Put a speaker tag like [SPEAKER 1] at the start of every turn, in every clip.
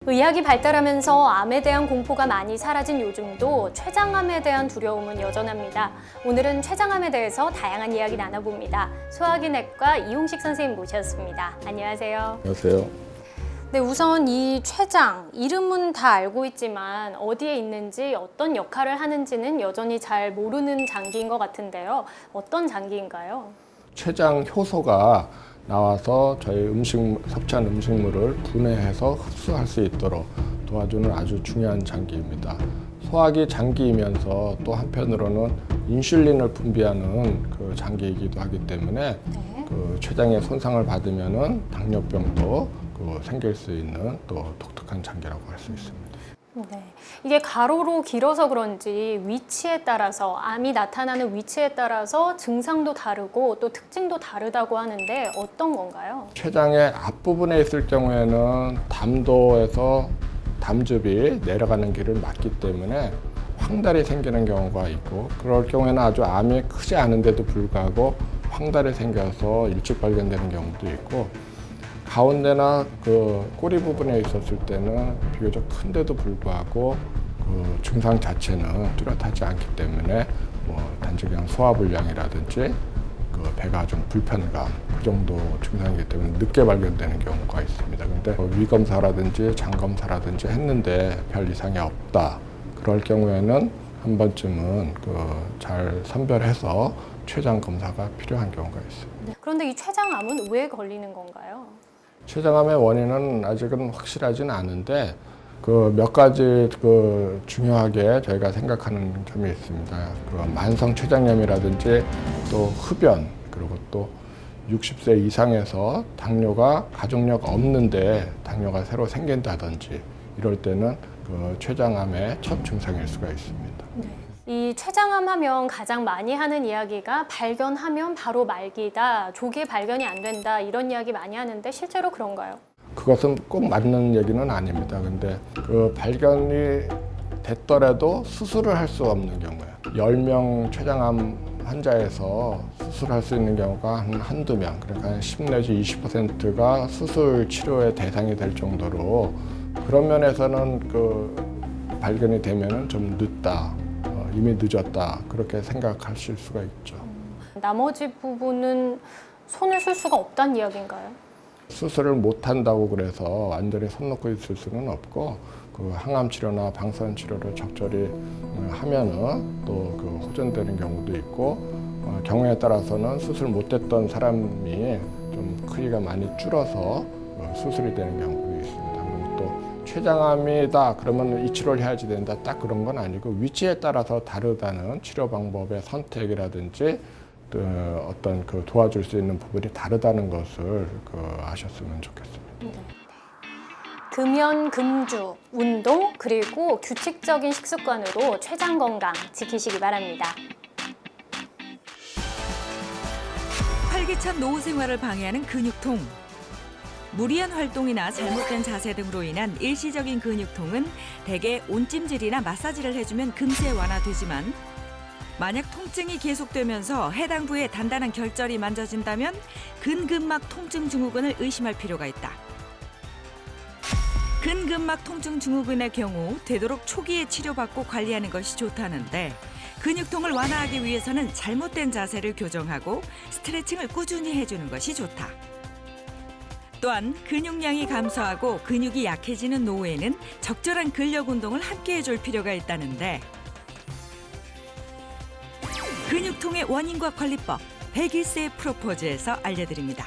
[SPEAKER 1] 의학이 발달하면서 암에 대한 공포가 많이 사라진 요즘도 췌장암에 대한 두려움은 여전합니다. 오늘은 췌장암에 대해서 다양한 이야기 나눠봅니다. 소화기내과 이용식 선생님 모셨습니다. 안녕하세요.
[SPEAKER 2] 안녕하세요.
[SPEAKER 1] 네, 우선 이 췌장, 이름은 다 알고 있지만 어디에 있는지 어떤 역할을 하는지는 여전히 잘 모르는 장기인 것 같은데요. 어떤 장기인가요?
[SPEAKER 2] 췌장 효소가 나와서 저희 섭취한 음식물을 분해해서 흡수할 수 있도록 도와주는 아주 중요한 장기입니다. 소화기 장기이면서 또 한편으로는 인슐린을 분비하는 그 장기이기도 하기 때문에 그 췌장의 손상을 받으면은 당뇨병도 생길 수 있는 또 독특한 장기라고 할 수 있습니다.
[SPEAKER 1] 네, 이게 가로로 길어서 그런지 위치에 따라서 암이 나타나는 위치에 따라서 증상도 다르고 또 특징도 다르다고 하는데 어떤 건가요?
[SPEAKER 2] 췌장의 앞부분에 있을 경우에는 담도에서 담즙이 내려가는 길을 막기 때문에 황달이 생기는 경우가 있고, 그럴 경우에는 아주 암이 크지 않은데도 불구하고 황달이 생겨서 일찍 발견되는 경우도 있고, 가운데나 그 꼬리 부분에 있었을 때는 비교적 큰데도 불구하고 그 증상 자체는 뚜렷하지 않기 때문에 단지 그냥 소화불량이라든지 그 배가 좀 불편감 그 정도 증상이기 때문에 늦게 발견되는 경우가 있습니다. 그런데 위 검사라든지 장 검사라든지 했는데 별 이상이 없다. 그럴 경우에는 한 번쯤은 잘 선별해서 췌장 검사가 필요한 경우가 있습니다.
[SPEAKER 1] 그런데 이 췌장암은 왜 걸리는 건가요?
[SPEAKER 2] 췌장암의 원인은 아직은 확실하진 않은데 몇 가지 중요하게 저희가 생각하는 점이 있습니다. 만성 췌장염이라든지 또 흡연, 그리고 또 60세 이상에서 당뇨가 가족력 없는데 당뇨가 새로 생긴다든지 이럴 때는 췌장암의 첫 증상일 수가 있습니다.
[SPEAKER 1] 이 췌장암 하면 가장 많이 하는 이야기가 발견하면 바로 말기다, 조기에 발견이 안 된다 이런 이야기 많이 하는데 실제로 그런가요?
[SPEAKER 2] 그것은 꼭 맞는 얘기는 아닙니다. 근데 발견이 됐더라도 수술을 할 수 없는 경우에 10명 췌장암 환자에서 수술할 수 있는 경우가 한두 명, 그러니까 10 내지 20%가 수술 치료의 대상이 될 정도로 그런 면에서는 발견이 되면은 좀 늦다. 이미 늦었다 그렇게 생각하실 수가 있죠.
[SPEAKER 1] 나머지 부분은 손을 쓸 수가 없다는 이야기인가요?
[SPEAKER 2] 수술을 못 한다고 그래서 완전히 손 놓고 있을 수는 없고 항암 치료나 방사선 치료를 적절히 하면은 또 호전되는 경우도 있고 경우에 따라서는 수술 못 했던 사람이 좀 크기가 많이 줄어서 수술이 되는 경우도 있습니다. 또 췌장암이다 그러면 이 치료를 해야지 된다 딱 그런 건 아니고 위치에 따라서 다르다는 치료 방법의 선택이라든지 어떤 도와줄 수 있는 부분이 다르다는 것을 아셨으면 좋겠습니다.
[SPEAKER 1] 금연, 금주, 운동, 그리고 규칙적인 식습관으로 췌장 건강 지키시기 바랍니다.
[SPEAKER 3] 활기찬 노후 생활을 방해하는 근육통. 무리한 활동이나 잘못된 자세 등으로 인한 일시적인 근육통은 대개 온찜질이나 마사지를 해주면 금세 완화되지만 만약 통증이 계속되면서 해당 부위에 단단한 결절이 만져진다면 근근막 통증 증후군을 의심할 필요가 있다. 근근막 통증 증후군의 경우 되도록 초기에 치료받고 관리하는 것이 좋다는데 근육통을 완화하기 위해서는 잘못된 자세를 교정하고 스트레칭을 꾸준히 해주는 것이 좋다. 또한 근육량이 감소하고 근육이 약해지는 노후에는 적절한 근력 운동을 함께 해줄 필요가 있다는데 근육통의 원인과 관리법 101세의 프로포즈에서 알려드립니다.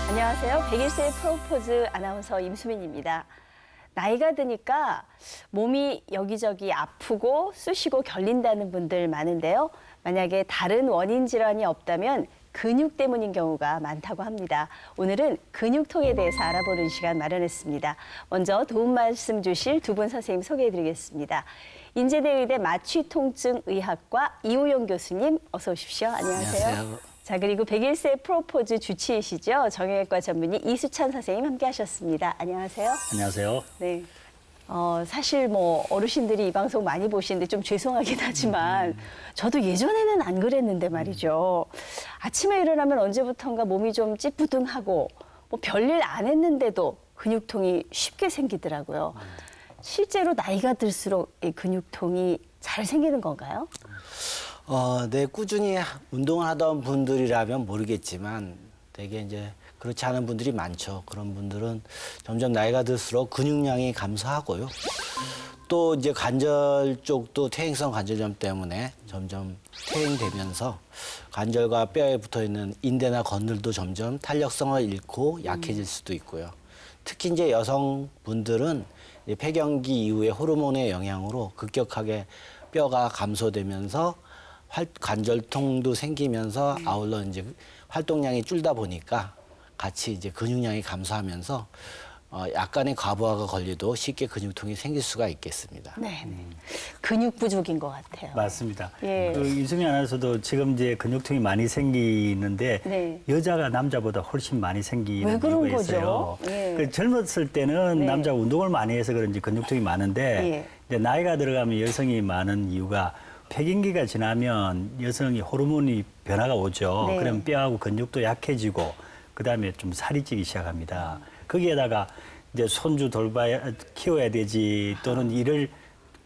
[SPEAKER 4] 안녕하세요. 101세의 프로포즈 아나운서 임수민입니다. 나이가 드니까 몸이 여기저기 아프고 쑤시고 결린다는 분들 많은데요. 만약에 다른 원인 질환이 없다면 근육 때문인 경우가 많다고 합니다. 오늘은 근육통에 대해서 알아보는 시간 마련했습니다. 먼저 도움 말씀 주실 두 분 선생님 소개해드리겠습니다. 인제대 의대 마취통증의학과 이우용 교수님 어서 오십시오. 안녕하세요.
[SPEAKER 5] 안녕하세요.
[SPEAKER 4] 자, 그리고 101세 프로포즈 주치의시죠. 정형외과 전문의 이수찬 선생님 함께 하셨습니다. 안녕하세요.
[SPEAKER 5] 안녕하세요.
[SPEAKER 4] 네. 사실 뭐 어르신들이 이 방송 많이 보시는데 좀 죄송하긴 하지만 저도 예전에는 안 그랬는데 말이죠. 아침에 일어나면 언제부턴가 몸이 좀 찌뿌둥하고 뭐 별일 안 했는데도 근육통이 쉽게 생기더라고요. 실제로 나이가 들수록 이 근육통이 잘 생기는 건가요?
[SPEAKER 5] 네, 꾸준히 운동을 하던 분들이라면 모르겠지만 되게 이제 그렇지 않은 분들이 많죠. 그런 분들은 점점 나이가 들수록 근육량이 감소하고요. 또 이제 관절 쪽도 퇴행성 관절염 때문에 점점 퇴행되면서 관절과 뼈에 붙어 있는 인대나 건들도 점점 탄력성을 잃고 약해질 수도 있고요. 특히 이제 여성분들은 이제 폐경기 이후에 호르몬의 영향으로 급격하게 뼈가 감소되면서 관절통도 생기면서 아울러 이제 활동량이 줄다 보니까 같이 이제 근육량이 감소하면서 약간의 과부하가 걸려도 쉽게 근육통이 생길 수가 있겠습니다.
[SPEAKER 4] 네. 근육 부족인 것 같아요.
[SPEAKER 6] 맞습니다.
[SPEAKER 4] 예.
[SPEAKER 6] 그 이수미 아나운서도 지금 이제 근육통이 많이 생기는데
[SPEAKER 4] 네.
[SPEAKER 6] 여자가 남자보다 훨씬 많이 생기는
[SPEAKER 4] 왜 그런
[SPEAKER 6] 이유가
[SPEAKER 4] 거죠?
[SPEAKER 6] 있어요.
[SPEAKER 4] 예.
[SPEAKER 6] 그 젊었을 때는
[SPEAKER 4] 네.
[SPEAKER 6] 남자가 운동을 많이 해서 그런지 근육통이 많은데
[SPEAKER 4] 예.
[SPEAKER 6] 이제 나이가 들어가면 여성이 많은 이유가 폐경기가 지나면 여성이 호르몬이 변화가 오죠.
[SPEAKER 4] 네.
[SPEAKER 6] 그럼 뼈하고 근육도 약해지고 그다음에 좀 살이 찌기 시작합니다. 거기에다가 이제 손주 키워야 되지 또는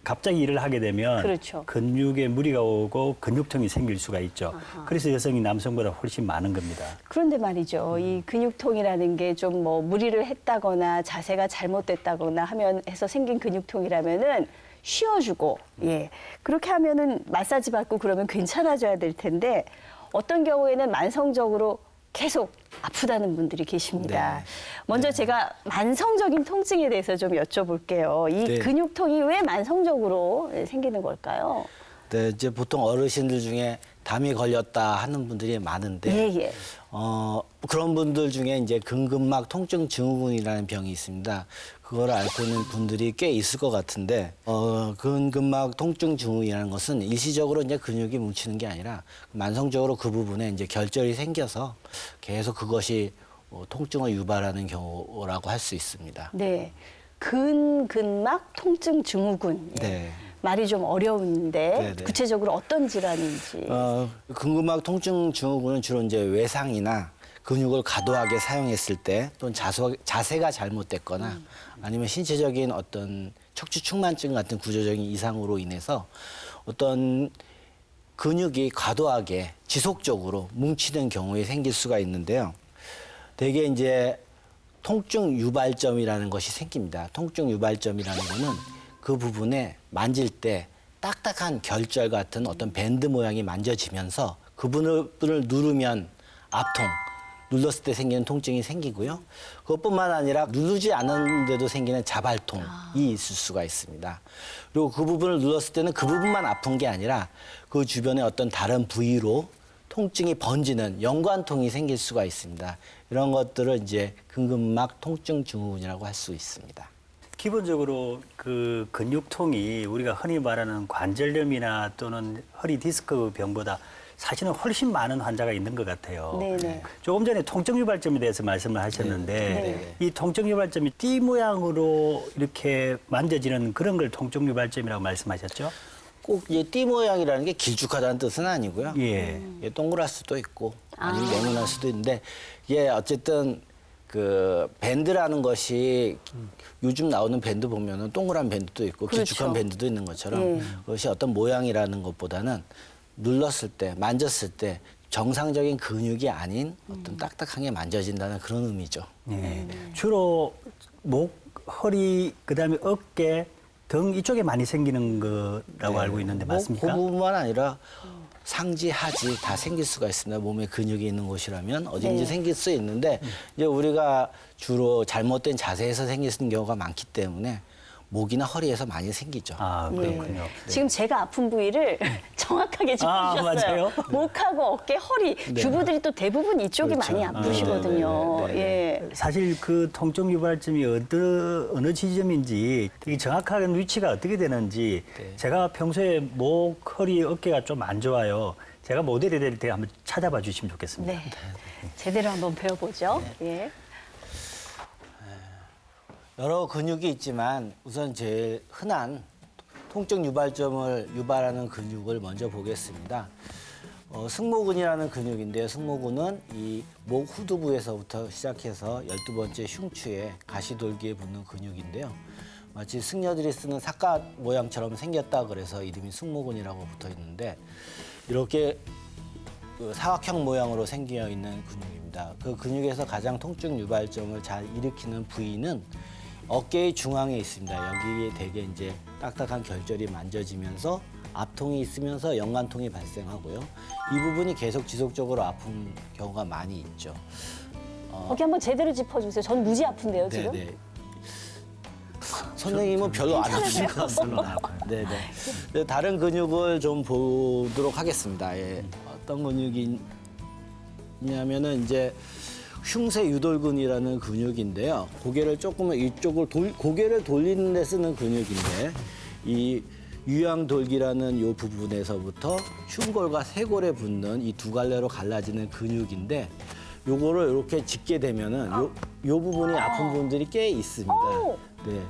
[SPEAKER 6] 갑자기 일을 하게 되면
[SPEAKER 4] 그렇죠.
[SPEAKER 6] 근육에 무리가 오고 근육통이 생길 수가 있죠.
[SPEAKER 4] 아하.
[SPEAKER 6] 그래서 여성이 남성보다 훨씬 많은 겁니다.
[SPEAKER 4] 그런데 말이죠. 이 근육통이라는 게 좀 뭐 무리를 했다거나 자세가 잘못됐다거나 해서 생긴 근육통이라면은 쉬어주고, 예. 그렇게 하면은 마사지 받고 그러면 괜찮아져야 될 텐데 어떤 경우에는 만성적으로 계속 아프다는 분들이 계십니다.
[SPEAKER 5] 네.
[SPEAKER 4] 먼저 제가 만성적인 통증에 대해서 좀 여쭤볼게요. 이
[SPEAKER 5] 네.
[SPEAKER 4] 근육통이 왜 만성적으로 생기는 걸까요?
[SPEAKER 5] 네, 이제 보통 어르신들 중에 담이 걸렸다 하는 분들이 많은데
[SPEAKER 4] 예, 예.
[SPEAKER 5] 그런 분들 중에 이제 근근막 통증 증후군이라는 병이 있습니다. 그걸 앓고 있는 분들이 꽤 있을 것 같은데 근근막 통증 증후군이라는 것은 일시적으로 이제 근육이 뭉치는 게 아니라 만성적으로 그 부분에 이제 결절이 생겨서 계속 그것이 통증을 유발하는 경우라고 할 수 있습니다.
[SPEAKER 4] 네. 근근막 통증 증후군. 예.
[SPEAKER 5] 네.
[SPEAKER 4] 말이 좀 어려운데
[SPEAKER 5] 네네.
[SPEAKER 4] 구체적으로 어떤 질환인지.
[SPEAKER 5] 근근막 통증 증후군은 주로 이제 외상이나 근육을 과도하게 사용했을 때 또는 자세가 잘못됐거나 아니면 신체적인 어떤 척추 측만증 같은 구조적인 이상으로 인해서 어떤 근육이 과도하게 지속적으로 뭉치는 경우에 생길 수가 있는데요. 대개 이제 통증 유발점이라는 것이 생깁니다. 통증 유발점이라는 거는 그 부분에 만질 때 딱딱한 결절 같은 어떤 밴드 모양이 만져지면서 그 부분을 누르면 압통, 눌렀을 때 생기는 통증이 생기고요. 그것뿐만 아니라 누르지 않았는데도 생기는 자발통이 있을 수가 있습니다. 그리고 그 부분을 눌렀을 때는 그 부분만 아픈 게 아니라 그 주변의 어떤 다른 부위로 통증이 번지는 연관통이 생길 수가 있습니다. 이런 것들을 이제 근근막 통증 증후군이라고 할 수 있습니다.
[SPEAKER 6] 기본적으로 그 근육통이 우리가 흔히 말하는 관절염이나 또는 허리 디스크 병보다 사실은 훨씬 많은 환자가 있는 것 같아요.
[SPEAKER 4] 네네.
[SPEAKER 6] 조금 전에 통증 유발점에 대해서 말씀을 하셨는데
[SPEAKER 4] 네.
[SPEAKER 6] 이 통증 유발점이 띠 모양으로 이렇게 만져지는 그런 걸 통증 유발점이라고 말씀하셨죠?
[SPEAKER 5] 꼭 이제 띠 모양이라는 게 길쭉하다는 뜻은 아니고요.
[SPEAKER 6] 예.
[SPEAKER 5] 이게 동그랄 수도 있고 아니면 네모날 수도 있는데 이게 어쨌든 그 밴드라는 것이 요즘 나오는 밴드 보면은 동그란 밴드도 있고
[SPEAKER 4] 그렇죠.
[SPEAKER 5] 길쭉한 밴드도 있는 것처럼
[SPEAKER 4] 예.
[SPEAKER 5] 그것이 어떤 모양이라는 것보다는 눌렀을 때 만졌을 때 정상적인 근육이 아닌 어떤 딱딱하게 만져진다는 그런 의미죠.
[SPEAKER 6] 예. 주로 목, 허리, 그다음에 어깨 등 이쪽에 많이 생기는 거라고 알고 있는데 맞습니까?
[SPEAKER 5] 그 부분만 아니라 상지, 하지 다 생길 수가 있습니다. 몸에 근육이 있는 곳이라면 어딘지
[SPEAKER 4] 네.
[SPEAKER 5] 생길 수 있는데 이제 우리가 주로 잘못된 자세에서 생기는 경우가 많기 때문에 목이나 허리에서 많이 생기죠.
[SPEAKER 6] 아, 그렇군요.
[SPEAKER 4] 예. 지금 제가 아픈 부위를 정확하게 짚어주셨어요.
[SPEAKER 6] 맞아요?
[SPEAKER 4] 목하고 어깨, 허리. 주부들이 또 대부분 이쪽이
[SPEAKER 5] 그렇죠.
[SPEAKER 4] 많이 아프시거든요. 예.
[SPEAKER 6] 사실 그 통증 유발점이 어느 지점인지 되게 정확한 위치가 어떻게 되는지 제가 평소에 목, 허리, 어깨가 좀 안 좋아요. 제가 모델이 될 때 한번 찾아봐 주시면 좋겠습니다.
[SPEAKER 4] 네. 제대로 한번 배워보죠. 예.
[SPEAKER 5] 여러 근육이 있지만 우선 제일 흔한 통증 유발점을 유발하는 근육을 먼저 보겠습니다. 승모근이라는 근육인데요. 승모근은 이 목 후두부에서부터 시작해서 12번째 흉추에 가시돌기에 붙는 근육인데요. 마치 승려들이 쓰는 삿갓 모양처럼 생겼다 그래서 이름이 승모근이라고 붙어 있는데 이렇게 그 사각형 모양으로 생겨 있는 근육입니다. 그 근육에서 가장 통증 유발점을 잘 일으키는 부위는 어깨의 중앙에 있습니다. 여기에 대개 이제 딱딱한 결절이 만져지면서 압통이 있으면서 연관통이 발생하고요. 이 부분이 계속 지속적으로 아픈 경우가 많이 있죠.
[SPEAKER 4] 거기 한번 제대로 짚어주세요. 전 무지 아픈데요, 지금.
[SPEAKER 5] 네네. 선생님은 별로 안 아프실 것 같습니다. 네네. 다른 근육을 좀 보도록 하겠습니다. 예. 어떤 근육이냐면은 이제 흉쇄 유돌근이라는 근육인데요. 고개를 조금은 이쪽을 고개를 돌리는 데 쓰는 근육인데 이 유양돌기라는 이 부분에서부터 흉골과 쇄골에 붙는 이 두 갈래로 갈라지는 근육인데 요거를 이렇게 짚게 되면은 요 부분이 아픈 분들이 꽤 있습니다. 네.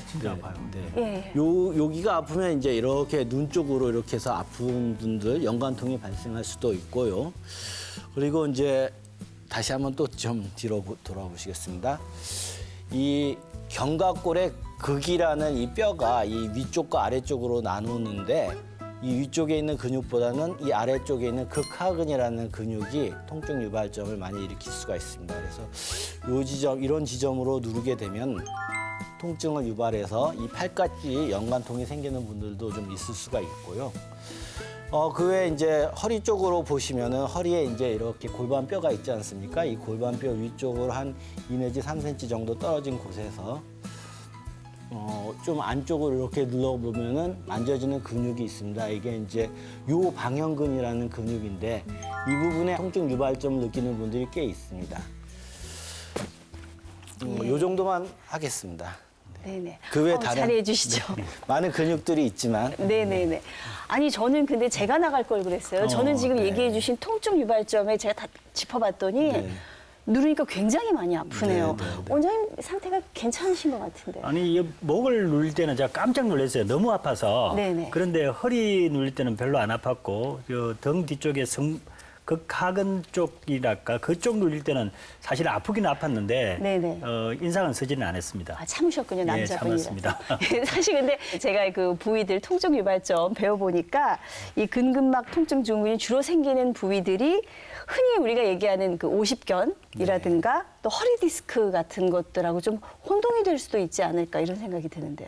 [SPEAKER 6] 진짜
[SPEAKER 5] 네,
[SPEAKER 6] 아파요.
[SPEAKER 5] 네.
[SPEAKER 4] 예.
[SPEAKER 5] 여기가 아프면 이제 이렇게 눈 쪽으로 이렇게 해서 아픈 분들 연관통이 발생할 수도 있고요. 그리고 이제 다시 한번 또 좀 뒤로 돌아보시겠습니다. 이 견갑골의 극이라는 이 뼈가 이 위쪽과 아래쪽으로 나누는데 이 위쪽에 있는 근육보다는 이 아래쪽에 있는 극하근이라는 근육이 통증 유발점을 많이 일으킬 수가 있습니다. 그래서 요 지점, 이런 지점으로 누르게 되면 통증을 유발해서 이 팔꿈치 연관통이 생기는 분들도 좀 있을 수가 있고요. 그 외에 이제 허리 쪽으로 보시면은 허리에 이제 이렇게 골반뼈가 있지 않습니까? 이 골반뼈 위쪽으로 한 2 내지 3cm 정도 떨어진 곳에서 좀 안쪽으로 이렇게 눌러보면은 만져지는 근육이 있습니다. 이게 이제 요방형근이라는 근육인데 이 부분에 통증 유발점을 느끼는 분들이 꽤 있습니다. 요 정도만 하겠습니다.
[SPEAKER 4] 네네.
[SPEAKER 5] 그 외에 다른
[SPEAKER 4] 자리해 주시죠.
[SPEAKER 5] 많은 근육들이 있지만
[SPEAKER 4] 네네네. 아니 저는 근데 제가 나갈 걸 그랬어요. 저는 지금
[SPEAKER 5] 네.
[SPEAKER 4] 얘기해 주신 통증 유발점에 제가 다 짚어봤더니
[SPEAKER 5] 네.
[SPEAKER 4] 누르니까 굉장히 많이 아프네요.
[SPEAKER 5] 네, 네, 네.
[SPEAKER 4] 원장님 상태가 괜찮으신 것 같은데.
[SPEAKER 6] 아니 이 목을 누릴 때는 제가 깜짝 놀랐어요. 너무 아파서.
[SPEAKER 4] 네네.
[SPEAKER 6] 그런데 허리 누릴 때는 별로 안 아팠고 등 뒤쪽에 극하근 쪽이랄까 그쪽 누릴 때는 사실 아프긴 아팠는데
[SPEAKER 4] 네네.
[SPEAKER 6] 인상은 쓰지는 않았습니다.
[SPEAKER 4] 아, 참으셨군요, 남자분이라서.
[SPEAKER 6] 참았습니다.
[SPEAKER 4] 사실 근데 제가 그 부위들 통증 유발점 배워보니까 이 근근막 통증 증후군이 주로 생기는 부위들이 흔히 우리가 얘기하는 그 오십견이라든가 또 허리 디스크 같은 것들하고 좀 혼동이 될 수도 있지 않을까 이런 생각이 드는데요.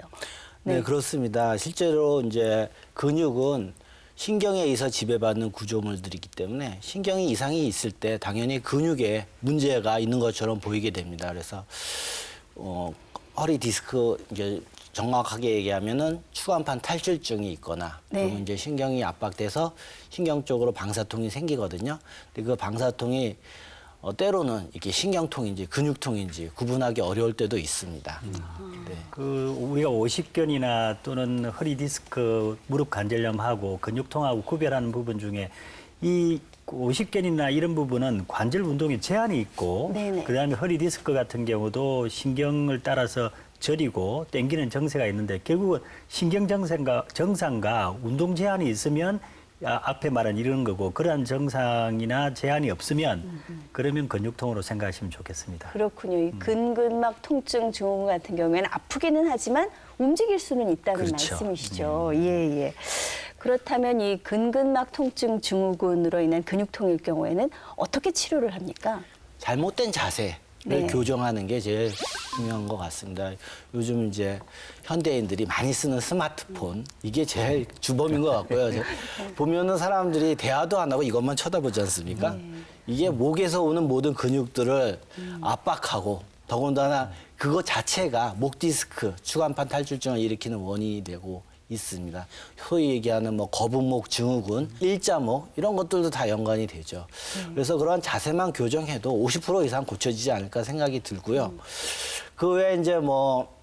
[SPEAKER 5] 네, 그렇습니다. 실제로 이제 근육은 신경에 의해서 지배받는 구조물들이기 때문에 신경이 이상이 있을 때 당연히 근육에 문제가 있는 것처럼 보이게 됩니다. 그래서 허리 디스크 이제 정확하게 얘기하면은 추간판 탈출증이 있거나
[SPEAKER 4] 네.
[SPEAKER 5] 그러면 이제 신경이 압박돼서 신경 쪽으로 방사통이 생기거든요. 근데 그 방사통이 때로는 이렇게 신경통인지 근육통인지 구분하기 어려울 때도 있습니다. 네.
[SPEAKER 6] 그 우리가 오십견이나 또는 허리 디스크, 무릎 관절염하고 근육통하고 구별하는 부분 중에 이 오십견이나 이런 부분은 관절 운동에 제한이 있고
[SPEAKER 4] 네네.
[SPEAKER 6] 그다음에 허리 디스크 같은 경우도 신경을 따라서 저리고 땡기는 정세가 있는데 결국은 신경 정상과 운동 제한이 있으면 앞에 말한 이런 거고 그러한 정상이나 제한이 없으면 그러면 근육통으로 생각하시면 좋겠습니다.
[SPEAKER 4] 그렇군요. 이 근근막 통증 증후군 같은 경우에는 아프기는 하지만 움직일 수는 있다는
[SPEAKER 6] 그렇죠.
[SPEAKER 4] 말씀이시죠. 예, 예. 그렇다면 이 근근막 통증 증후군으로 인한 근육통일 경우에는 어떻게 치료를 합니까?
[SPEAKER 5] 잘못된 자세를
[SPEAKER 4] 네.
[SPEAKER 5] 교정하는 게 제일 중요한 것 같습니다. 요즘 이제 현대인들이 많이 쓰는 스마트폰 이게 제일 주범인 것 같고요. 보면은 사람들이 대화도 안 하고 이것만 쳐다보지 않습니까? 이게 목에서 오는 모든 근육들을 압박하고 더군다나 그거 자체가 목 디스크, 추간판 탈출증을 일으키는 원인이 되고 있습니다. 소위 얘기하는 뭐 거북목 증후군, 일자목 이런 것들도 다 연관이 되죠. 그래서 그런 자세만 교정해도 50% 이상 고쳐지지 않을까 생각이 들고요. 그 외에 이제 뭐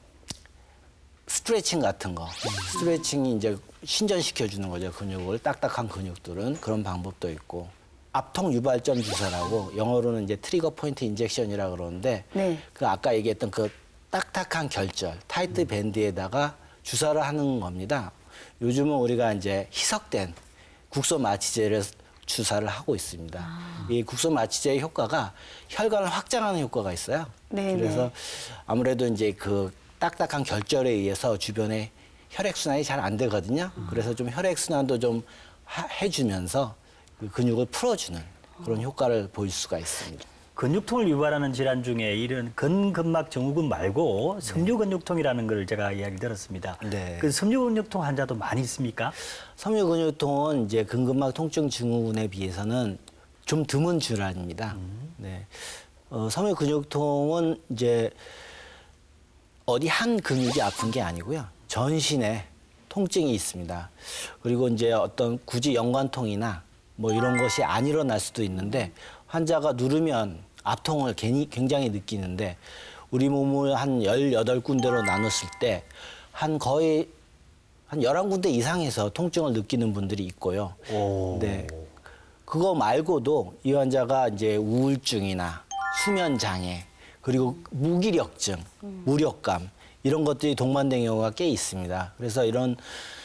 [SPEAKER 5] 스트레칭 같은 거, 스트레칭이 이제 신전시켜 주는 거죠. 근육을 딱딱한 근육들은 그런 방법도 있고. 압통 유발점 주사라고 영어로는 이제 트리거 포인트 인젝션이라 그러는데
[SPEAKER 4] 네.
[SPEAKER 5] 그 아까 얘기했던 그 딱딱한 결절, 타이트 밴드에다가 주사를 하는 겁니다. 요즘은 우리가 이제 희석된 국소 마취제를 주사를 하고 있습니다. 이 국소 마취제의 효과가 혈관을 확장하는 효과가 있어요.
[SPEAKER 4] 네네.
[SPEAKER 5] 그래서 아무래도 이제 그 딱딱한 결절에 의해서 주변에 혈액순환이 잘 안 되거든요. 그래서 좀 혈액순환도 좀 해주면서 그 근육을 풀어주는 그런 효과를 보일 수가 있습니다.
[SPEAKER 6] 근육통을 유발하는 질환 중에 이런 근근막 증후군 말고 섬유근육통이라는 걸 제가 이야기 들었습니다.
[SPEAKER 5] 네.
[SPEAKER 6] 그 섬유근육통 환자도 많이 있습니까?
[SPEAKER 5] 섬유근육통은 이제 근근막 통증 증후군에 비해서는 좀 드문 질환입니다. 네. 섬유근육통은 이제 어디 한 근육이 아픈 게 아니고요. 전신에 통증이 있습니다. 그리고 이제 어떤 굳이 연관통이나 뭐 이런 것이 안 일어날 수도 있는데 환자가 누르면 압통을 굉장히 느끼는데 우리 몸을 한 18군데로 나눴을 때 거의 한 11군데 이상에서 통증을 느끼는 분들이 있고요.
[SPEAKER 6] 오.
[SPEAKER 5] 네. 그거 말고도 이 환자가 이제 우울증이나 수면 장애 그리고 무기력증, 무력감 이런 것들이 동반된 경우가 꽤 있습니다. 그래서 이런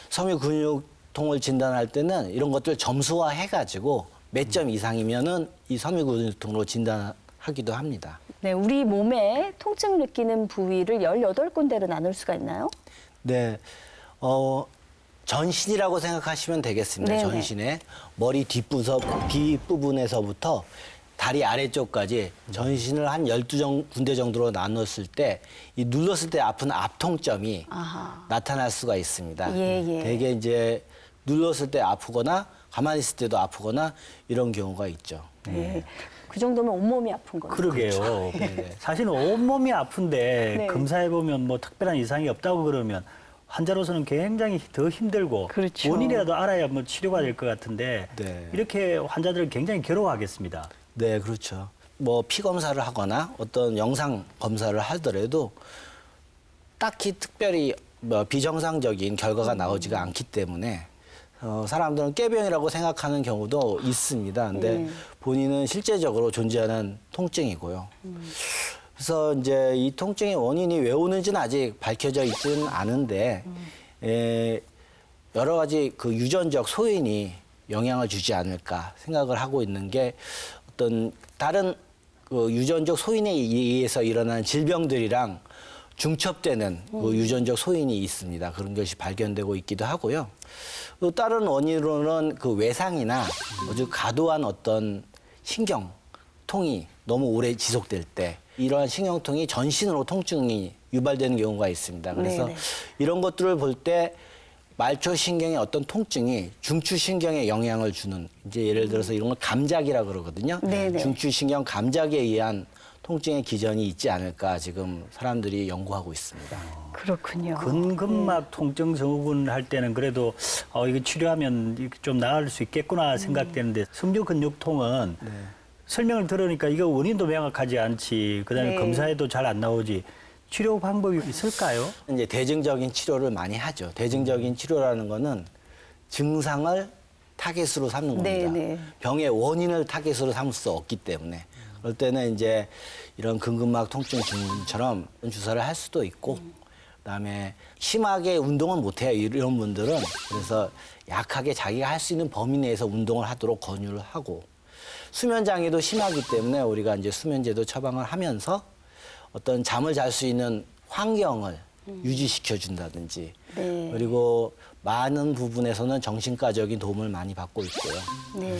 [SPEAKER 5] 섬유근육통을 진단할 때는 이런 것들 점수화해가지고 몇 점 이상이면은 이 섬유근육통으로 진단하기도 합니다.
[SPEAKER 4] 네, 우리 몸에 통증을 느끼는 부위를 18군데로 나눌 수가 있나요?
[SPEAKER 5] 네, 전신이라고 생각하시면 되겠습니다.
[SPEAKER 4] 네네.
[SPEAKER 5] 전신에 머리 뒷부분에서부터 다리 아래쪽까지 전신을 한 12군데 정도로 나눴을 때 이 눌렀을 때 아픈 압통점이
[SPEAKER 4] 아하.
[SPEAKER 5] 나타날 수가 있습니다.
[SPEAKER 4] 예, 예.
[SPEAKER 5] 대개 이제 눌렀을 때 아프거나 가만히 있을 때도 아프거나 이런 경우가 있죠.
[SPEAKER 4] 네. 그 정도면 온몸이 아픈 거예요.
[SPEAKER 6] 그러게요.
[SPEAKER 5] 네네.
[SPEAKER 6] 사실은 온몸이 아픈데
[SPEAKER 4] 네.
[SPEAKER 6] 검사해보면 뭐 특별한 이상이 없다고 그러면 환자로서는 굉장히 더 힘들고
[SPEAKER 4] 그렇죠.
[SPEAKER 6] 원인이라도 알아야 뭐 치료가 될 것 같은데
[SPEAKER 5] 네.
[SPEAKER 6] 이렇게 환자들을 굉장히 괴로워하겠습니다.
[SPEAKER 5] 네, 그렇죠. 뭐 피 검사를 하거나 어떤 영상 검사를 하더라도 딱히 특별히 뭐 비정상적인 결과가 나오지가 않기 때문에 사람들은 꾀병이라고 생각하는 경우도 있습니다. 근데 본인은 실제적으로 존재하는 통증이고요. 그래서 이제 이 통증의 원인이 왜 오는지는 아직 밝혀져 있지는 않은데 여러 가지 그 유전적 소인이 영향을 주지 않을까 생각을 하고 있는 게 어떤 다른 그 유전적 소인에 의해서 일어나는 질병들이랑 중첩되는 그 유전적 소인이 있습니다. 그런 것이 발견되고 있기도 하고요. 또 다른 원인으로는 그 외상이나 아주 과도한 어떤 신경통이 너무 오래 지속될 때 이러한 신경통이 전신으로 통증이 유발되는 경우가 있습니다. 그래서
[SPEAKER 4] 네네.
[SPEAKER 5] 이런 것들을 볼 때 말초신경의 어떤 통증이 중추신경에 영향을 주는 이제 예를 들어서 이런 걸 감작이라 그러거든요.
[SPEAKER 4] 네네.
[SPEAKER 5] 중추신경 감작에 의한 통증의 기전이 있지 않을까 지금 사람들이 연구하고 있습니다.
[SPEAKER 4] 그렇군요.
[SPEAKER 6] 근근막 통증 증후군 할 때는 그래도 이거 치료하면 이게 좀 나을 수 있겠구나 생각되는데 섬유근육통은 설명을 들으니까 이거 원인도 명확하지 않지. 그다음에
[SPEAKER 4] 네.
[SPEAKER 6] 검사에도 잘 안 나오지. 치료 방법이 있을까요?
[SPEAKER 5] 이제 대증적인 치료를 많이 하죠. 대증적인 치료라는 거는 증상을 타겟으로 삼는 겁니다.
[SPEAKER 4] 네네.
[SPEAKER 5] 병의 원인을 타겟으로 삼을 수 없기 때문에 그럴 때는 이제 이런 근근막 통증 증후군처럼 주사를 할 수도 있고 그다음에 심하게 운동은 못해요. 이런 분들은 그래서 약하게 자기가 할 수 있는 범위 내에서 운동을 하도록 권유를 하고 수면 장애도 심하기 때문에 우리가 이제 수면제도 처방을 하면서 어떤 잠을 잘 수 있는 환경을 유지시켜 준다든지
[SPEAKER 4] 네.
[SPEAKER 5] 그리고 많은 부분에서는 정신과적인 도움을 많이 받고 있고요.
[SPEAKER 4] 네.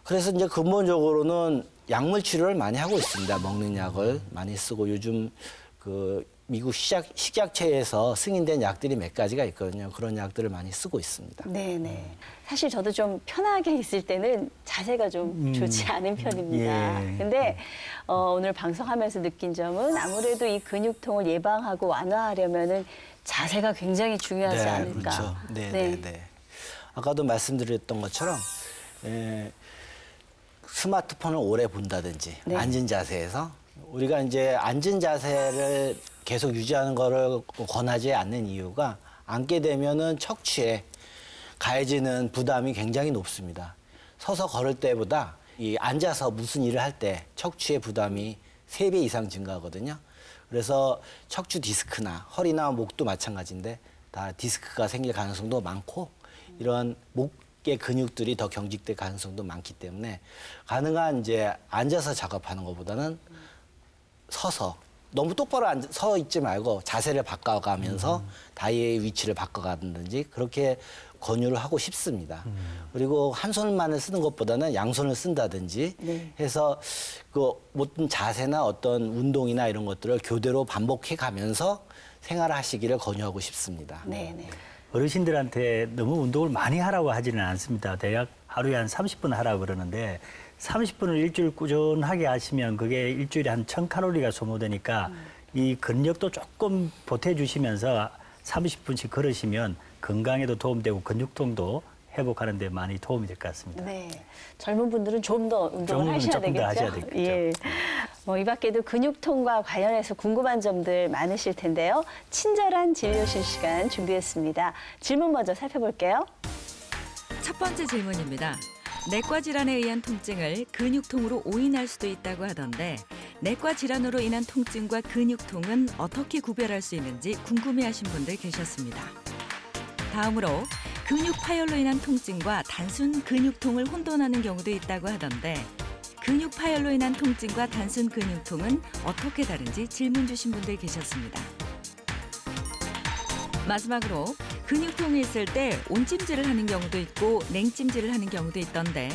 [SPEAKER 5] 그래서 이제 근본적으로는 약물 치료를 많이 하고 있습니다. 먹는 약을 많이 쓰고 요즘 그 미국 식약처에서 승인된 약들이 몇 가지가 있거든요. 그런 약들을 많이 쓰고 있습니다.
[SPEAKER 4] 네네. 사실 저도 좀 편하게 있을 때는 자세가 좀 좋지 않은 편입니다.
[SPEAKER 6] 예.
[SPEAKER 4] 근데 오늘 방송하면서 느낀 점은 아무래도 이 근육통을 예방하고 완화하려면은 자세가 굉장히 중요하지 않을까.
[SPEAKER 5] 그렇죠. 네. 아까도 말씀드렸던 것처럼 스마트폰을 오래 본다든지
[SPEAKER 4] 네.
[SPEAKER 5] 앉은 자세에서 우리가 이제 앉은 자세를 계속 유지하는 거를 권하지 않는 이유가 앉게 되면은 척추에 가해지는 부담이 굉장히 높습니다. 서서 걸을 때보다 이 앉아서 무슨 일을 할 때 척추의 부담이 3배 이상 증가하거든요. 그래서 척추 디스크나 허리나 목도 마찬가지인데 다 디스크가 생길 가능성도 많고 이런 목의 근육들이 더 경직될 가능성도 많기 때문에 가능한 이제 앉아서 작업하는 것보다는 서서 너무 똑바로 서 있지 말고 자세를 바꿔가면서 다리의 위치를 바꿔가든지 그렇게 권유를 하고 싶습니다. 그리고 한 손만을 쓰는 것보다는 양손을 쓴다든지
[SPEAKER 4] 네.
[SPEAKER 5] 해서 그 어떤 자세나 어떤 운동이나 이런 것들을 교대로 반복해 가면서 생활을 하시기를 권유하고 싶습니다.
[SPEAKER 4] 네, 네.
[SPEAKER 6] 어르신들한테 너무 운동을 많이 하라고 하지는 않습니다. 대략 하루에 한 30분 하라고 그러는데 30분을 일주일 꾸준하게 하시면 그게 일주일에 한 1000칼로리가 소모되니까 이 근력도 조금 보태주시면서 30분씩 걸으시면 건강에도 도움되고 근육통도 회복하는 데 많이 도움이 될 것 같습니다.
[SPEAKER 4] 네. 젊은 분들은 좀 더 운동을 하셔야
[SPEAKER 6] 조금 더
[SPEAKER 4] 되겠죠.
[SPEAKER 6] 하셔야 되겠죠.
[SPEAKER 4] 예. 이 밖에도 근육통과 관련해서 궁금한 점들 많으실 텐데요. 친절한 진료실 시간 준비했습니다. 질문 먼저 살펴볼게요.
[SPEAKER 3] 첫 번째 질문입니다. 내과 질환에 의한 통증을 근육통으로 오인할 수도 있다고 하던데 내과 질환으로 인한 통증과 근육통은 어떻게 구별할 수 있는지 궁금해하신 분들 계셨습니다. 다음으로 근육 파열로 인한 통증과 단순 근육통을 혼돈하는 경우도 있다고 하던데 근육 파열로 인한 통증과 단순 근육통은 어떻게 다른지 질문 주신 분들 계셨습니다. 마지막으로 근육통이 있을 때 온찜질을 하는 경우도 있고 냉찜질을 하는 경우도 있던데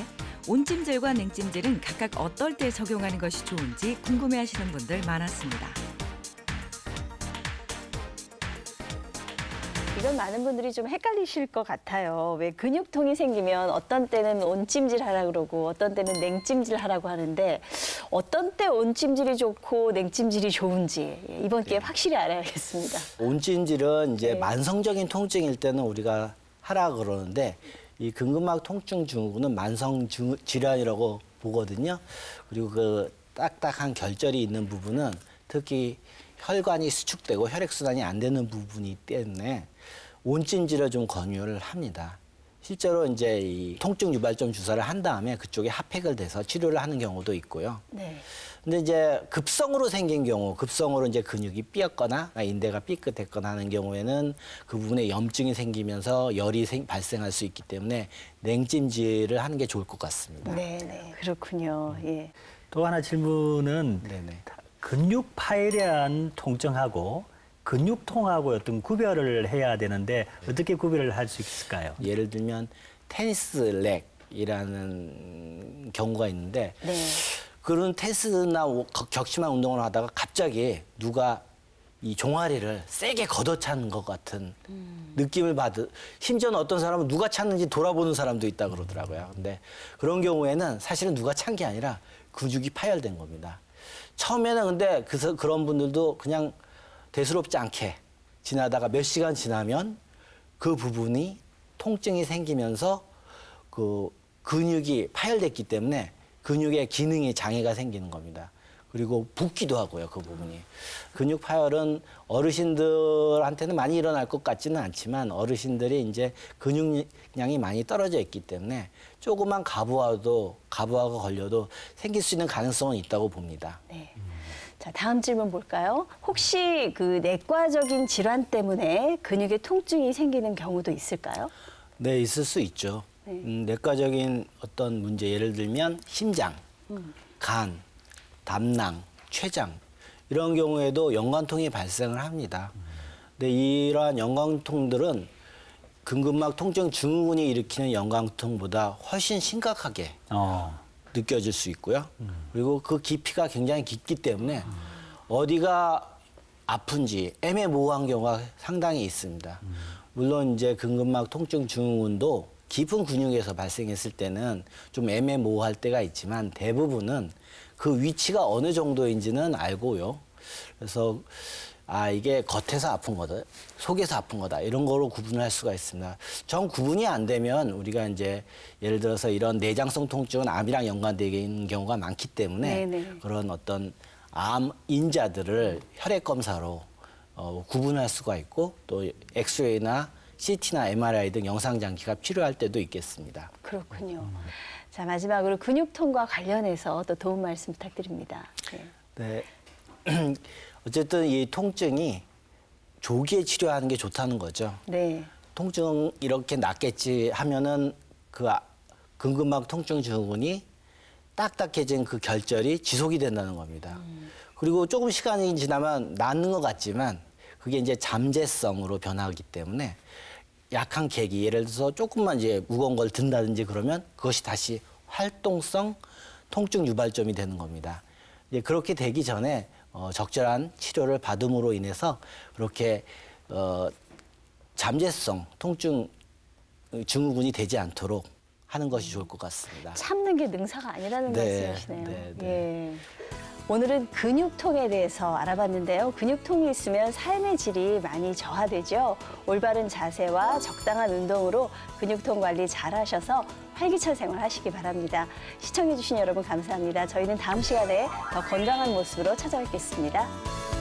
[SPEAKER 3] 온찜질과 냉찜질은 각각 어떨 때 적용하는 것이 좋은지 궁금해하시는 분들 많았습니다.
[SPEAKER 4] 이건 많은 분들이 좀 헷갈리실 것 같아요. 왜 근육통이 생기면 어떤 때는 온찜질 하라고 그러고 어떤 때는 냉찜질 하라고 하는데 어떤 때 온찜질이 좋고 냉찜질이 좋은지 이번 기회에 확실히 알아야겠습니다.
[SPEAKER 5] 온찜질은 이제
[SPEAKER 4] 네.
[SPEAKER 5] 만성적인 통증일 때는 우리가 하라 그러는데 이 근근막 통증 증후군은 만성 질환이라고 보거든요. 그리고 그 딱딱한 결절이 있는 부분은 특히 혈관이 수축되고 혈액순환이 안 되는 부분이기 때문에 온찜질을 좀 권유를 합니다. 실제로 이제 이 통증 유발점 주사를 한 다음에 그쪽에 핫팩을 대서 치료를 하는 경우도 있고요.
[SPEAKER 4] 네.
[SPEAKER 5] 근데 이제 급성으로 생긴 경우, 급성으로 이제 근육이 삐었거나 인대가 삐끗했거나 하는 경우에는 그 부분에 염증이 생기면서 열이 발생할 수 있기 때문에 냉찜질을 하는 게 좋을 것 같습니다.
[SPEAKER 4] 네, 네. 그렇군요. 예.
[SPEAKER 6] 또 하나 질문은
[SPEAKER 5] 네네.
[SPEAKER 6] 근육 파열이란 통증하고 근육통하고 어떤 구별을 해야 되는데 어떻게 구별을 할 수 있을까요?
[SPEAKER 5] 예를 들면 테니스 렉이라는 경우가 있는데
[SPEAKER 4] 네.
[SPEAKER 5] 그런 테스트나 격심한 운동을 하다가 갑자기 누가 이 종아리를 세게 걷어차는 것 같은 느낌을 심지어는 어떤 사람은 누가 찼는지 돌아보는 사람도 있다 그러더라고요. 근데 그런 경우에는 사실은 누가 찬 게 아니라 근육이 파열된 겁니다. 처음에는 근데 그런 분들도 그냥 대수롭지 않게 지나다가 몇 시간 지나면 그 부분이 통증이 생기면서 그 근육이 파열됐기 때문에 근육의 기능에 장애가 생기는 겁니다. 그리고 붓기도 하고요, 그 부분이. 근육 파열은 어르신들한테는 많이 일어날 것 같지는 않지만 어르신들이 이제 근육량이 많이 떨어져 있기 때문에 조그만 가부하가 걸려도 생길 수 있는 가능성은 있다고 봅니다.
[SPEAKER 4] 네. 자, 다음 질문 볼까요? 혹시 그 내과적인 질환 때문에 근육에 통증이 생기는 경우도 있을까요?
[SPEAKER 5] 네, 있을 수 있죠.
[SPEAKER 4] 네.
[SPEAKER 5] 내과적인 어떤 문제, 예를 들면 심장, 간, 담낭, 췌장 이런 경우에도 연관통이 발생을 합니다. 근데 이러한 연관통들은 근근막 통증 증후군이 일으키는 연관통보다 훨씬 심각하게 느껴질 수 있고요. 그리고 그 깊이가 굉장히 깊기 때문에 어디가 아픈지 애매모호한 경우가 상당히 있습니다. 물론 이제 근근막 통증 증후군도 깊은 근육에서 발생했을 때는 좀 애매모호할 때가 있지만 대부분은 그 위치가 어느 정도인지는 알고요. 그래서 이게 겉에서 아픈 거다, 속에서 아픈 거다 이런 거로 구분할 수가 있습니다. 정 구분이 안 되면 우리가 이제 예를 들어서 이런 내장성 통증은 암이랑 연관되는 경우가 많기 때문에
[SPEAKER 4] 네네.
[SPEAKER 5] 그런 어떤 암 인자들을 혈액 검사로 구분할 수가 있고 또 엑스레이나 CT나 MRI 등 영상 장치가 필요할 때도 있겠습니다.
[SPEAKER 4] 그렇군요. 자, 마지막으로 근육통과 관련해서 또 도움 말씀 부탁드립니다. 네.
[SPEAKER 5] 네. 어쨌든 이 통증이 조기에 치료하는 게 좋다는 거죠.
[SPEAKER 4] 네.
[SPEAKER 5] 통증 이렇게 낫겠지 하면은 그 근근막 통증 증후군이 딱딱해진 그 결절이 지속이 된다는 겁니다. 그리고 조금 시간이 지나면 낫는 것 같지만 그게 이제 잠재성으로 변하기 때문에 약한 계기, 예를 들어서 조금만 이제 무거운 걸 든다든지 그러면 그것이 다시 활동성 통증 유발점이 되는 겁니다. 이제 그렇게 되기 전에 적절한 치료를 받음으로 인해서 그렇게 잠재성 통증 증후군이 되지 않도록 하는 것이 좋을 것 같습니다.
[SPEAKER 4] 참는 게 능사가 아니라는
[SPEAKER 5] 네,
[SPEAKER 4] 말씀이시네요.
[SPEAKER 5] 네, 네.
[SPEAKER 4] 예. 오늘은 근육통에 대해서 알아봤는데요. 근육통이 있으면 삶의 질이 많이 저하되죠. 올바른 자세와 적당한 운동으로 근육통 관리 잘 하셔서 활기찬 생활 하시기 바랍니다. 시청해주신 여러분 감사합니다. 저희는 다음 시간에 더 건강한 모습으로 찾아뵙겠습니다.